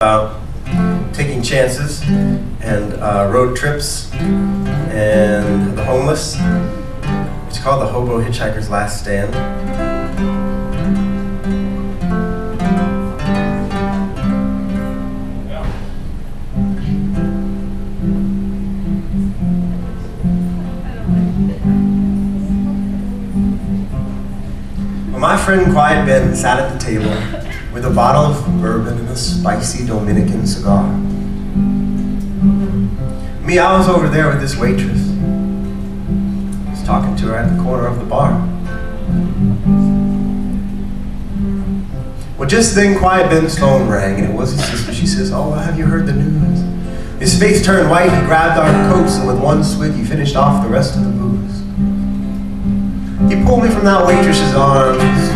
about taking chances and road trips and the homeless. It's called the Hobo Hitchhiker's Last Stand. Well, my friend Quiet Ben sat at the table with a bottle of bourbon and a spicy Dominican cigar. Me, I was over there with this waitress. I was talking to her at the corner of the bar. Well, just then Quiet Ben's phone rang, and it was his sister. She says, "Oh, have you heard the news?" His face turned white, he grabbed our coats, and with one swig he finished off the rest of the booze. He pulled me from that waitress's arms.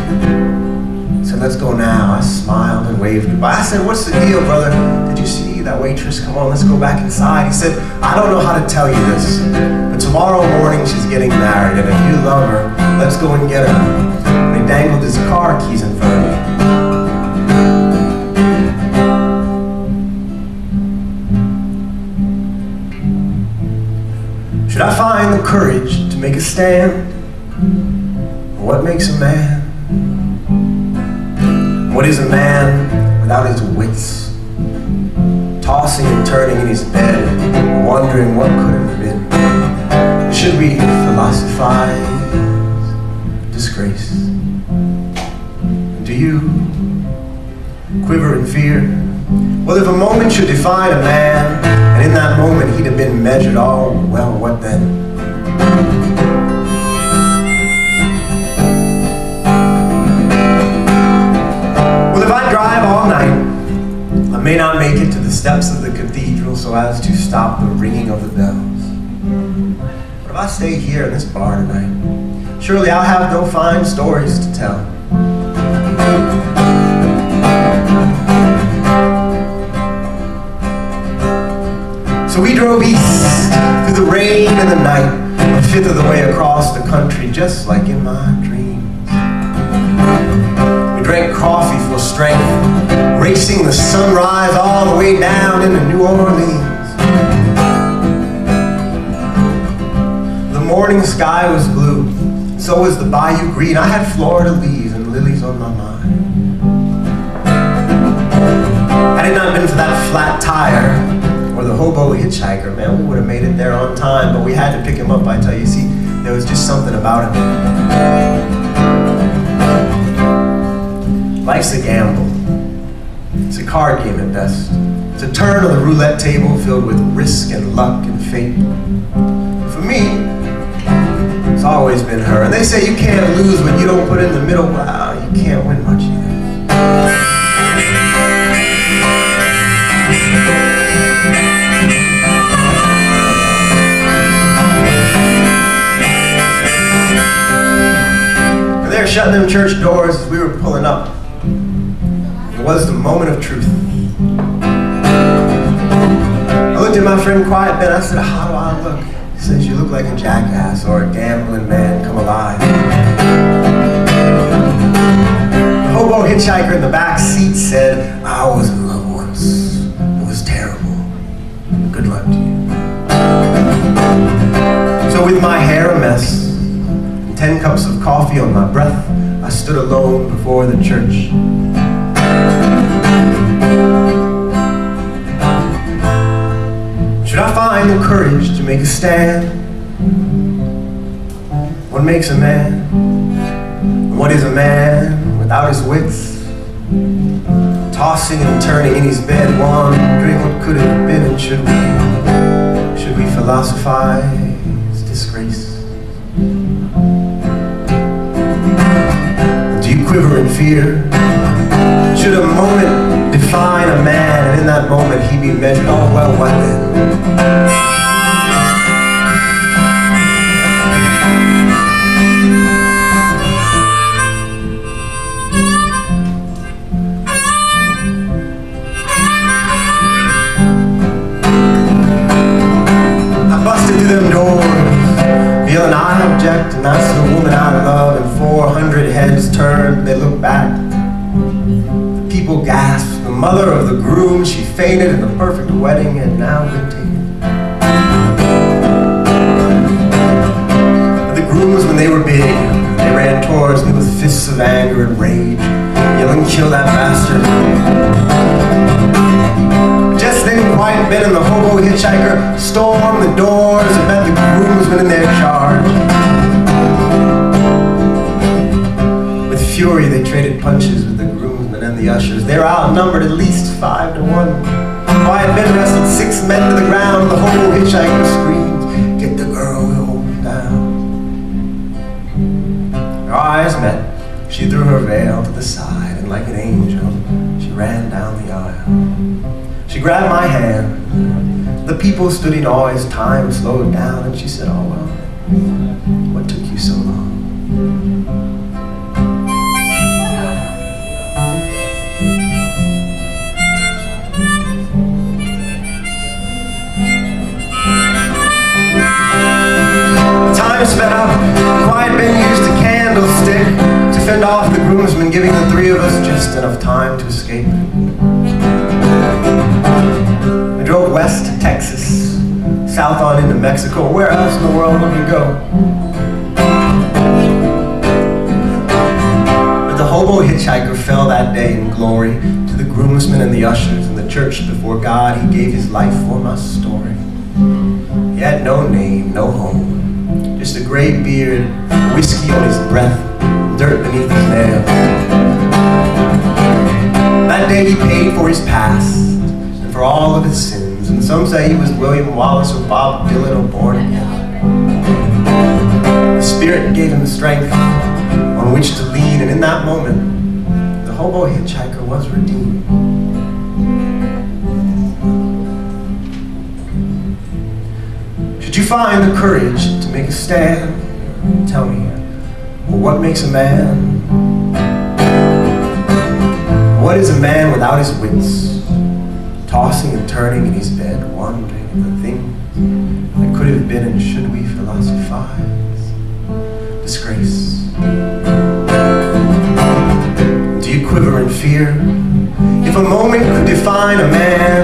Said, "Let's go now." I smiled and waved goodbye. I said, "What's the deal, brother? Did you see that waitress? Come on, let's go back inside." He said, "I don't know how to tell you this, but tomorrow morning she's getting married, and if you love her, let's go and get her." And he dangled his car keys in front of me. Should I find the courage to make a stand? What makes a man? What is a man without his wits? Tossing and turning in his bed, wondering what could have been. Should we philosophize disgrace? Do you quiver in fear? Well, if a moment should define a man, and in that moment he'd have been measured, oh, well, what then? If I drive all night, I may not make it to the steps of the cathedral so as to stop the ringing of the bells. But if I stay here in this bar tonight, surely I'll have no fine stories to tell. So we drove east through the rain and the night, a fifth of the way across the country, just like in my dreams. Drank coffee full strength, racing the sunrise all the way down into New Orleans. The morning sky was blue, so was the bayou green. I had Florida leaves and lilies on my mind. Had it not been for that flat tire or the hobo hitchhiker, man, we would have made it there on time, but we had to pick him up, I tell you. See, there was just something about him. Life's a gamble. It's a card game at best. It's a turn on the roulette table filled with risk and luck and fate. For me, it's always been her. And they say you can't lose when you don't put in the middle. Wow, you can't win much either. And they're shutting them church doors as we were pulling up. It was the moment of truth. I looked at my friend Quiet Ben. I said, "How do I look?" He says, "You look like a jackass or a gambling man come alive." The hobo hitchhiker in the back seat said, "I was in love once. It was terrible. Good luck to you." So with my hair a mess and 10 cups of coffee on my breath, I stood alone before the church. Should I find the courage to make a stand? What makes a man? What is a man without his wits? Tossing and turning in his bed, wondering what could have been, and should we philosophize disgrace? Do you quiver in fear? Should a moment define a man, and in that moment he be measured, oh, well, what then? I busted through them doors, feeling I object, and that's the woman I love, and 400 heads turned, they looked back. People gasped, the mother of the groom, she fainted, and the perfect wedding had now been taken. But the grooms, when they were big, they ran towards me with fists of anger and rage, yelling, "Kill that bastard." Just then, quiet Ben and the hobo hitchhiker stormed the doors and met the groomsmen in their charge. With fury, they traded punches with the groomsmen and the ushers. They were outnumbered at least 5 to 1. Quiet Ben wrestled 6 men to the ground. The hobo hitchhiker screamed, "Get the girl, we'll hold him down." Our eyes met. She threw her veil to the side, and like an angel, she ran down the aisle. She grabbed my hand. The people stood in awe as time slowed down, and she said, "Oh well, what took you so long?" Time sped up. Quiet Ben used a candlestick to fend off the groomsmen, giving the 3 of us just enough time to escape. We drove west to Texas, south on into Mexico. Where else in the world would we go? But the hobo hitchhiker fell that day in glory to the groomsmen and the ushers in the church before God. He gave his life for my story. He had no name, no home, just a gray beard, whiskey on his breath, dirt beneath his nails. That day he paid for his past and for all of his sins. And some say he was William Wallace or Bob Dylan or born again. The Spirit gave him strength on which to lean, and in that moment, the hobo hitchhiker was redeemed. Should you find the courage to make a stand, tell me, well, what makes a man? What is a man without his wits? Tossing and turning in his bed, wondering at the things that could have been, and should we philosophize? Disgrace. Do you quiver in fear? If a moment could define a man,